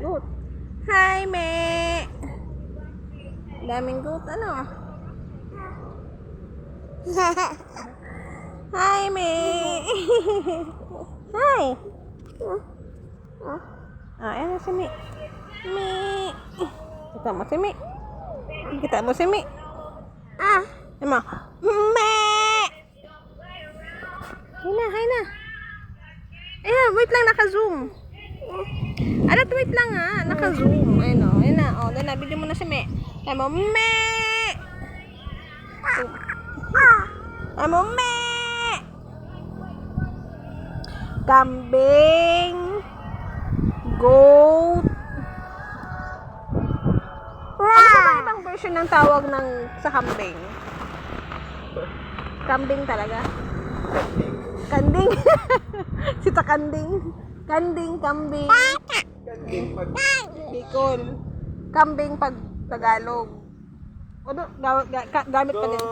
Goat. Hi, me. Daming goat, ano? Hi, me. Hi. Ayan na si Mi. Mi. Kita mo si Mi. Kita mo si Mi. Ema. Me. Hay na. Ayan, wait lang, naka-zoom. Alat, wait lang ha. Naka-zoom. Ayun o. Ayun na. O, doon na. Video mo na si Me. Ay mo, Me! Ay mo, Me! Kambing. Goat. Ano ba ibang version ng tawag ng sa kambing? Kambing talaga? Kanding. Sita kanding. Kanding, kambing. Bicol. Kambing pag Tagalog. O, gamit pa din.